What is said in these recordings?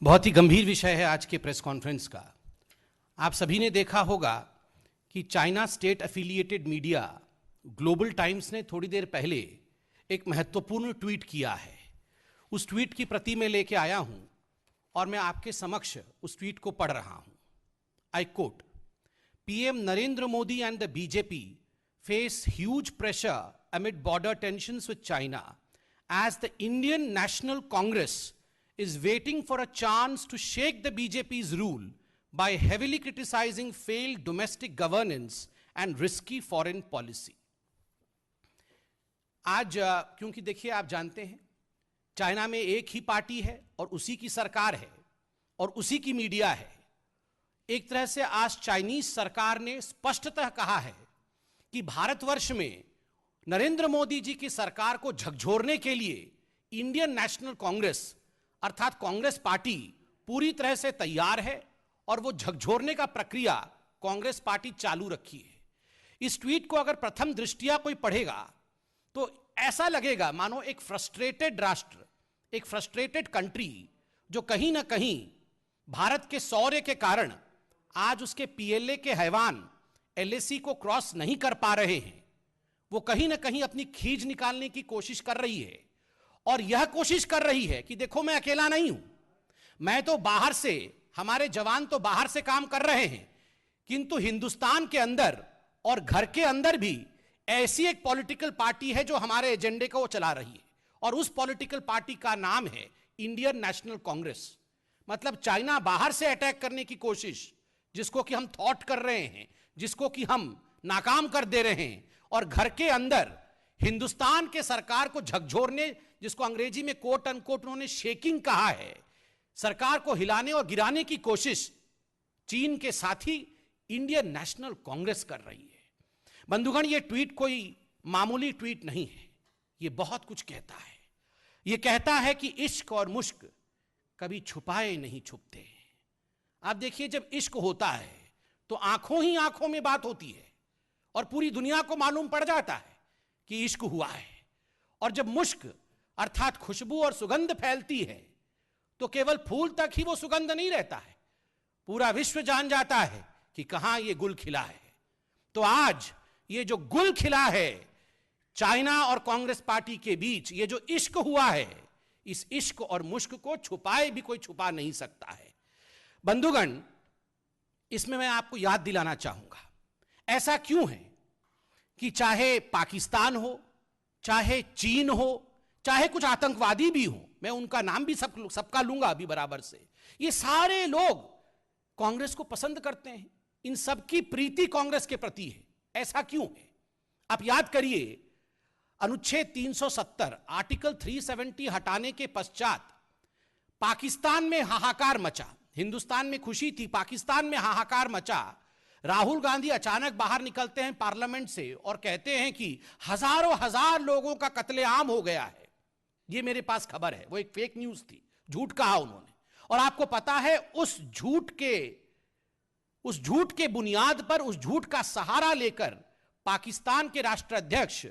बहुत ही गंभीर विषय है आज के प्रेस कॉन्फ्रेंस का। आप सभी ने देखा होगा कि China state affiliated media global times ने थोड़ी देर पहले एक महत्वपूर्ण ट्वीट किया है। उस ट्वीट की प्रति मैं लेके आया हूं और मैं आपके समक्ष उस ट्वीट को पढ़ रहा हूं। I quote, PM Narendra Modi and the BJP face huge pressure amid border tensions with China as the Indian National Congress is waiting for a chance to shake the BJP's rule by heavily criticizing failed domestic governance and risky foreign policy. आज क्योंकि देखिए, आप जानते हैं China में एक ही party है और उसी की सरकार है और उसी की मीडिया है। एक तरह से आज चाइनीज सरकार ने स्पष्टतः कहा है कि भारतवर्ष में नरेंद्र मोदी जी की सरकार को झकझोरने के लिए इंडियन नेशनल कांग्रेस अर्थात कांग्रेस पार्टी पूरी तरह से तैयार है और वो झकझोरने का प्रक्रिया कांग्रेस पार्टी चालू रखी है। इस ट्वीट को अगर प्रथम दृष्टिया कोई पढ़ेगा तो ऐसा लगेगा मानो एक फ्रस्ट्रेटेड राष्ट्र, एक फ्रस्ट्रेटेड कंट्री जो कहीं ना कहीं भारत के शौर्य के कारण आज उसके पीएलए के हैवान एलएसी को क्रॉस नहीं कर पा रहे हैं, वो कहीं ना कहीं अपनी खींच निकालने की कोशिश कर रही है। और यह कोशिश कर रही है कि देखो, मैं अकेला नहीं हूं, मैं तो बाहर से, हमारे जवान तो बाहर से काम कर रहे हैं, किंतु हिंदुस्तान के अंदर और घर के अंदर भी ऐसी एक पॉलिटिकल पार्टी है जो हमारे एजेंडे को चला रही है और उस पॉलिटिकल पार्टी का नाम है इंडियन नेशनल कांग्रेस। मतलब चाइना बाहर से अटैक करने की कोशिश, जिसको कि हम थॉट कर रहे हैं, जिसको कि हम नाकाम कर दे रहे हैं, और घर के अंदर हिंदुस्तान के सरकार को झकझोरने, जिसको अंग्रेजी में कोट अनकोट उन्होंने शेकिंग कहा है, सरकार को हिलाने और गिराने की कोशिश चीन के साथी इंडियन नेशनल कांग्रेस कर रही है। बंधुगण, ये ट्वीट कोई मामूली ट्वीट नहीं है, ये बहुत कुछ कहता है। ये कहता है कि इश्क और मुश्क कभी छुपाए नहीं छुपते। आप देखिए, जब इश्क होता है तो आंखों ही आंखों में बात होती है और पूरी दुनिया को मालूम पड़ जाता है कि इश्क हुआ है। और जब मुश्क अर्थात खुशबू और सुगंध फैलती है तो केवल फूल तक ही वो सुगंध नहीं रहता है, पूरा विश्व जान जाता है कि कहां ये गुल खिला है। तो आज ये जो गुल खिला है चाइना और कांग्रेस पार्टी के बीच, ये जो इश्क हुआ है, इस इश्क और मुश्क को छुपाए भी कोई छुपा नहीं सकता है। बंधुगण, इसमें मैं आपको याद दिलाना चाहूंगा, ऐसा क्यों है कि चाहे पाकिस्तान हो, चाहे चीन हो, चाहे कुछ आतंकवादी भी हो, मैं उनका नाम भी सबका लूंगा अभी बराबर से, ये सारे लोग कांग्रेस को पसंद करते हैं, इन सबकी प्रीति कांग्रेस के प्रति है। ऐसा क्यों है? आप याद करिए, अनुच्छेद 370 आर्टिकल 370 हटाने के पश्चात पाकिस्तान में हाहाकार मचा। हिंदुस्तान में खुशी थी, पाकिस्तान में हाहाकार मचा। राहुल गांधी अचानक बाहर निकलते हैं पार्लियामेंट से और कहते हैं कि हजारों हजार लोगों का कत्लेआम हो गया है। ये मेरे पास खबर है, वो एक फेक न्यूज थी, झूठ कहा उन्होंने। और आपको पता है, उस झूठ के बुनियाद पर, उस झूठ का सहारा लेकर पाकिस्तान के राष्ट्राध्यक्ष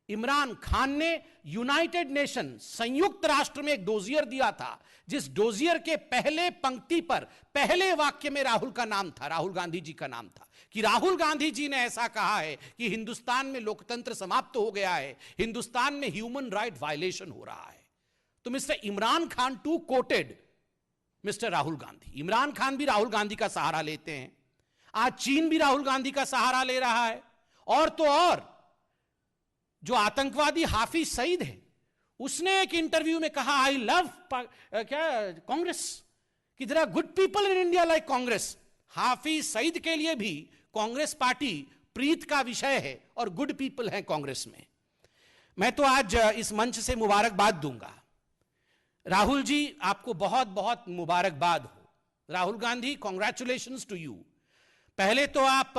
इमरान खान ने यूनाइटेड नेशन, संयुक्त राष्ट्र में एक डोजियर दिया था, जिस डोजियर के पहले पंक्ति पर पहले वाक्य में राहुल का नाम था, राहुल गांधी जी का नाम था, कि राहुल गांधी जी ने ऐसा कहा है कि हिंदुस्तान में लोकतंत्र समाप्त हो गया है, हिंदुस्तान में ह्यूमन राइट वायलेशन हो रहा है। तो mister Imran Khan too quoted mister Rahul Gandhi. Imran Khan भी राहुल गांधी का सहारा लेते हैं, आज चीन भी राहुल गांधी का सहारा ले रहा है। और तो और जो आतंकवादी हाफिज सईद है, उसने एक इंटरव्यू में कहा, आई लव कांग्रेस, कि there are good people in India like Congress. Hafiz Saeed के लिए भी कांग्रेस पार्टी प्रीत का विषय है और गुड पीपल हैं कांग्रेस में। मैं तो आज इस मंच से मुबारकबाद दूंगा। राहुल जी, आपको बहुत बहुत मुबारकबाद हो। Rahul Gandhi, congratulations to you. पहले तो आप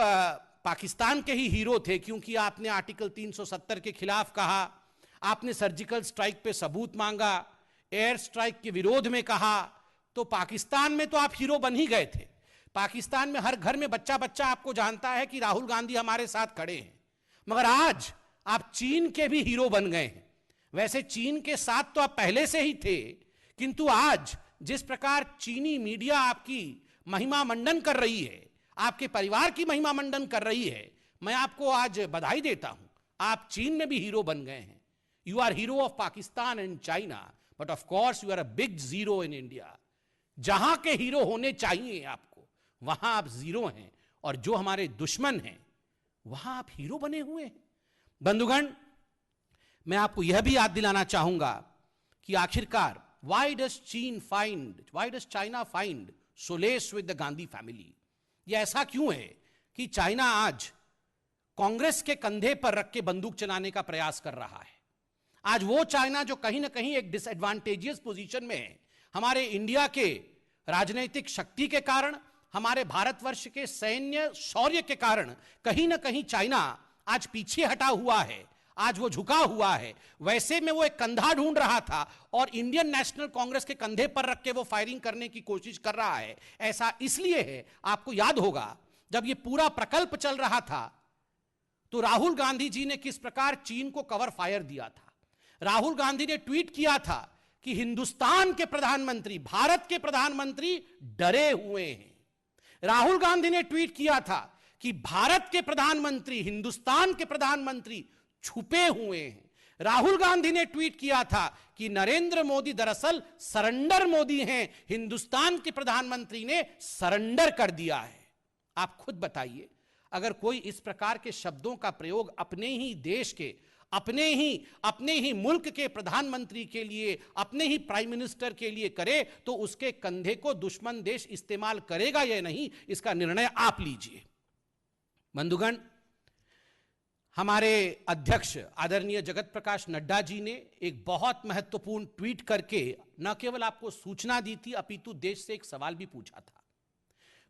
पाकिस्तान के ही हीरो थे, क्योंकि आपने आर्टिकल 370 के खिलाफ कहा, आपने सर्जिकल स्ट्राइक पे सबूत मांगा, एयर स्ट्राइक के विरोध में कहा, तो पाकिस्तान में तो आप हीरो बन ही गए थे। पाकिस्तान में हर घर में बच्चा बच्चा आपको जानता है कि राहुल गांधी हमारे साथ खड़े हैं। मगर आज आप चीन के भी हीरो बन गए हैं। वैसे चीन के साथ तो आप पहले से ही थे, किंतु आज जिस प्रकार चीनी मीडिया आपकी महिमा मंडन कर रही है, आपके परिवार की महिमा मंडन कर रही है, मैं आपको आज बधाई देता हूं। आप चीन में भी हीरो बन गए हैं। You are hero of Pakistan and China, but of course you are a big zero in India. जहां के हीरो होने चाहिए आपको, वहां आप जीरो हैं, और जो हमारे दुश्मन हैं वहां आप हीरो बने हुए हैं। बंधुगण, मैं आपको यह भी याद दिलाना चाहूंगा कि आखिरकार why does China find solace with the Gandhi family. यह ऐसा क्यों है कि चाइना आज कांग्रेस के कंधे पर रख के बंदूक चलाने का प्रयास कर रहा है। आज वो चाइना जो कहीं ना कहीं एक डिसएडवांटेजियस पोजीशन में है, हमारे इंडिया के राजनीतिक शक्ति के कारण, हमारे भारतवर्ष के सैन्य शौर्य के कारण कहीं ना कहीं चाइना आज पीछे हटा हुआ है, आज वो झुका हुआ है। वैसे में वो एक कंधा ढूंढ रहा था और इंडियन नेशनल कांग्रेस के कंधे पर रख के वो फायरिंग करने की कोशिश कर रहा है। ऐसा इसलिए है, आपको याद होगा जब ये पूरा प्रकल्प चल रहा था तो राहुल गांधी जी ने किस प्रकार चीन को कवर फायर दिया था। राहुल गांधी ने ट्वीट किया था कि हिंदुस्तान के प्रधानमंत्री, भारत के प्रधानमंत्री डरे हुए हैं। राहुल गांधी ने ट्वीट किया था कि भारत के प्रधानमंत्री, हिंदुस्तान के प्रधानमंत्री छुपे हुए हैं। राहुल गांधी ने ट्वीट किया था कि नरेंद्र मोदी दरअसल सरेंडर मोदी हैं, हिंदुस्तान के प्रधानमंत्री ने सरेंडर कर दिया है। आप खुद बताइए, अगर कोई इस प्रकार के शब्दों का प्रयोग अपने ही देश के, अपने ही मुल्क के प्रधानमंत्री के लिए, अपने ही प्राइम मिनिस्टर के लिए करे, तो उसके कंधे को दुश्मन देश इस्तेमाल करेगा या नहीं, इसका निर्णय आप लीजिए। बंधुगण, हमारे अध्यक्ष आदरणीय जगत प्रकाश नड्डा जी ने एक बहुत महत्वपूर्ण ट्वीट करके न केवल आपको सूचना दी थी, अपितु देश से एक सवाल भी पूछा था।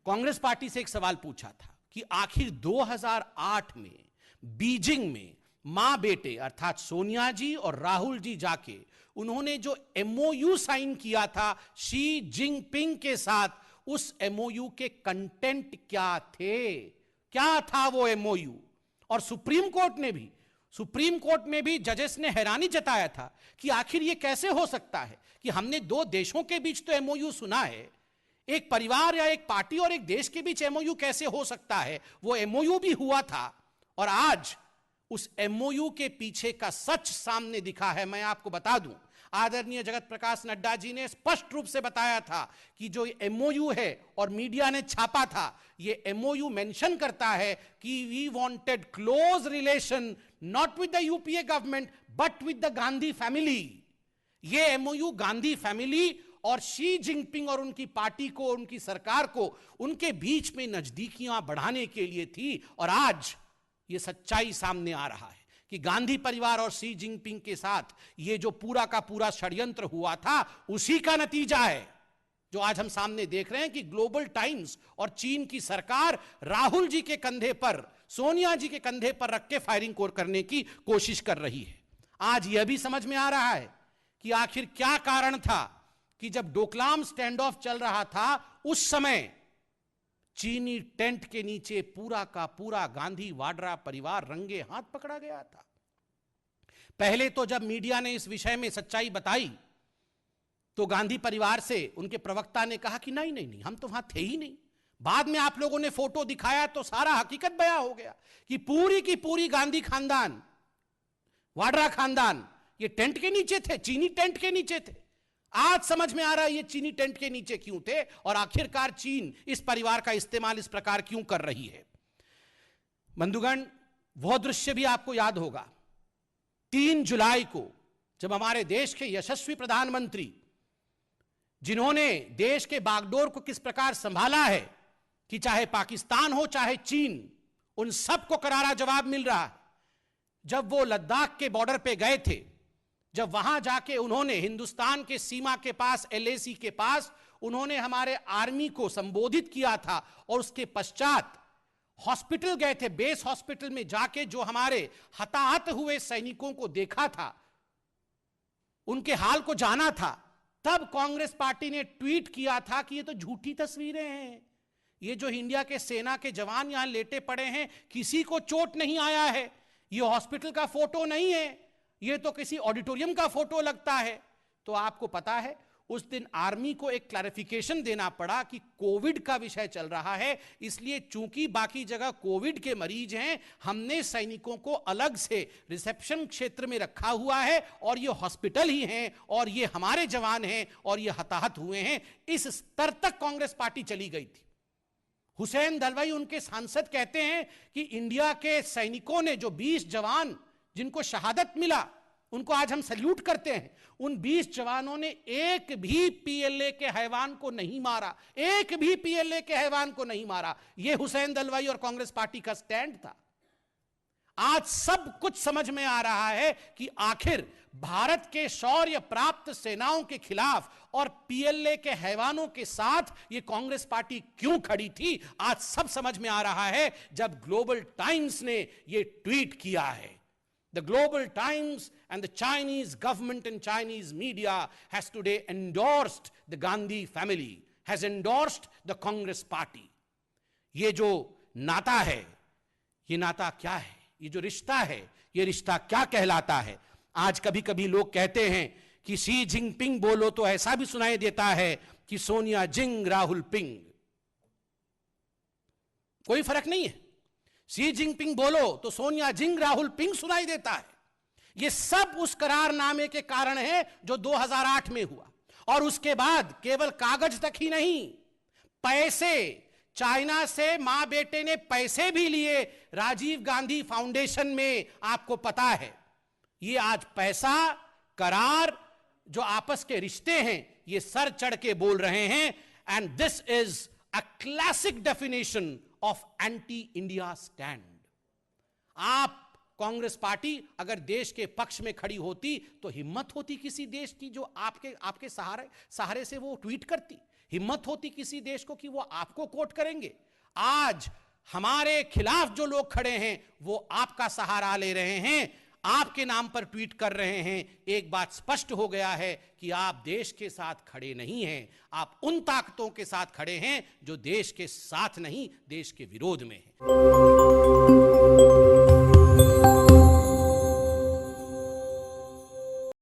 कांग्रेस पार्टी से एक सवाल पूछा था कि आखिर 2008 में बीजिंग में मां बेटे अर्थात सोनिया जी और राहुल जी जाके उन्होंने जो एमओयू साइन किया था शी जिनपिंग के साथ, उस एमओयू के कंटेंट क्या थे, क्या था वो एमओयू। और सुप्रीम कोर्ट में भी जजेस ने हैरानी जताया था कि आखिर ये कैसे हो सकता है कि हमने दो देशों के बीच तो एमओयू सुना है, एक परिवार या एक पार्टी और एक देश के बीच एमओयू कैसे हो सकता है। वो एमओयू भी हुआ था और आज उस एमओयू के पीछे का सच सामने दिखा है। मैं आपको बता दूं, आदरणीय जगत प्रकाश नड्डा जी ने स्पष्ट रूप से बताया था कि जो एमओयू है और मीडिया ने छापा था, ये एमओयू मेंशन करता है कि we wanted close relation not with the UPA government but with the Gandhi family. ये एमओयू गांधी फैमिली और शी जिनपिंग और उनकी पार्टी को, उनकी सरकार को, उनके बीच में नजदीकियां बढ़ाने के लिए थी। और आज ये सच्चाई सामने आ रहा है कि गांधी परिवार और शी जिनपिंग के साथ ये जो पूरा का पूरा षड्यंत्र हुआ था, उसी का नतीजा है जो आज हम सामने देख रहे हैं कि ग्लोबल टाइम्स और चीन की सरकार राहुल जी के कंधे पर, सोनिया जी के कंधे पर रख के फायरिंग करने की कोशिश कर रही है। आज यह भी समझ में आ रहा है कि आखिर क्या कारण था कि जब डोकलाम स्टैंड ऑफ चल रहा था, उस समय चीनी टेंट के नीचे पूरा का पूरा गांधी वाड्रा परिवार रंगे हाथ पकड़ा गया था। पहले तो जब मीडिया ने इस विषय में सच्चाई बताई तो गांधी परिवार से उनके प्रवक्ता ने कहा कि नहीं नहीं नहीं, हम तो वहां थे ही नहीं। बाद में आप लोगों ने फोटो दिखाया तो सारा हकीकत बयां हो गया कि पूरी की पूरी गांधी खानदान, वाड्रा खानदान ये टेंट के नीचे थे, चीनी टेंट के नीचे थे। आज समझ में आ रहा है ये चीनी टेंट के नीचे क्यों थे और आखिरकार चीन इस परिवार का इस्तेमाल इस प्रकार क्यों कर रही है। बंधुगण, वह दृश्य भी आपको याद होगा 3 जुलाई को जब हमारे देश के यशस्वी प्रधानमंत्री, जिन्होंने देश के बागडोर को किस प्रकार संभाला है कि चाहे पाकिस्तान हो चाहे चीन, उन सबको करारा जवाब मिल रहा है। जब वो लद्दाख के बॉर्डर पे गए थे, जब वहां जाके उन्होंने हिंदुस्तान के सीमा के पास, एलएसी के पास, उन्होंने हमारे आर्मी को संबोधित किया था और उसके पश्चात हॉस्पिटल गए थे, बेस हॉस्पिटल में जाके जो हमारे हताहत हुए सैनिकों को देखा था, उनके हाल को जाना था, तब कांग्रेस पार्टी ने ट्वीट किया था कि ये तो झूठी तस्वीरें हैं, ये जो इंडिया के सेना के जवान यहां लेटे पड़े हैं, किसी को चोट नहीं आया है, ये हॉस्पिटल का फोटो नहीं है, ये तो किसी ऑडिटोरियम का फोटो लगता है। तो आपको पता है उस दिन आर्मी को एक क्लैरिफिकेशन देना पड़ा कि कोविड का विषय चल रहा है, इसलिए चूंकि बाकी जगह कोविड के मरीज हैं, हमने सैनिकों को अलग से रिसेप्शन क्षेत्र में रखा हुआ है और ये हॉस्पिटल ही हैं और ये हमारे जवान हैं और ये हताहत हुए हैं। इस स्तर तक कांग्रेस पार्टी चली गई थी। हुसैन दलवाई उनके सांसद कहते हैं कि इंडिया के सैनिकों ने, जो 20 जवान जिनको शहादत मिला, उनको आज हम सल्यूट करते हैं, उन 20 जवानों ने एक भी पीएलए के हैवान को नहीं मारा, एक भी पीएलए के हैवान को नहीं मारा। यह हुसैन दलवाई और कांग्रेस पार्टी का स्टैंड था। आज सब कुछ समझ में आ रहा है कि आखिर भारत के शौर्य प्राप्त सेनाओं के खिलाफ और पीएलए के हैवानों के साथ यह कांग्रेस पार्टी क्यों खड़ी थी। आज सब समझ में आ रहा है जब ग्लोबल टाइम्स ने यह ट्वीट किया है। The Global Times and the Chinese government and Chinese media has today endorsed the Gandhi family, has endorsed the Congress party. ये जो नाता है, ये नाता क्या है? ये जो रिश्ता है, ये रिश्ता क्या कहलाता है? आज कभी कभी लोग कहते हैं कि शी जिनपिंग बोलो तो ऐसा भी सुनाई देता है कि सोनिया जिंग राहुल पिंग। कोई फर्क नहीं है। शी जिनपिंग बोलो तो सोनिया जिंग राहुल पिंग सुनाई देता है। यह सब उस करारनामे के कारण है जो 2008 में हुआ, और उसके बाद केवल कागज तक ही नहीं, पैसे, चाइना से मां बेटे ने पैसे भी लिए राजीव गांधी फाउंडेशन में। आपको पता है, यह आज पैसा, करार, जो आपस के रिश्ते हैं, ये सर चढ़ के बोल रहे हैं। And this is a classic definition of anti India stand. आप कांग्रेस पार्टी अगर देश के पक्ष में खड़ी होती तो हिम्मत होती किसी देश की जो आपके सहारे से वो ट्वीट करती, हिम्मत होती किसी देश को कि वो आपको कोट करेंगे। आज हमारे खिलाफ जो लोग खड़े हैं वो आपका सहारा ले रहे हैं, आपके नाम पर ट्वीट कर रहे हैं। एक बात स्पष्ट हो गया है कि आप देश के साथ खड़े नहीं हैं, आप उन ताकतों के साथ खड़े हैं जो देश के साथ नहीं, देश के विरोध में हैं।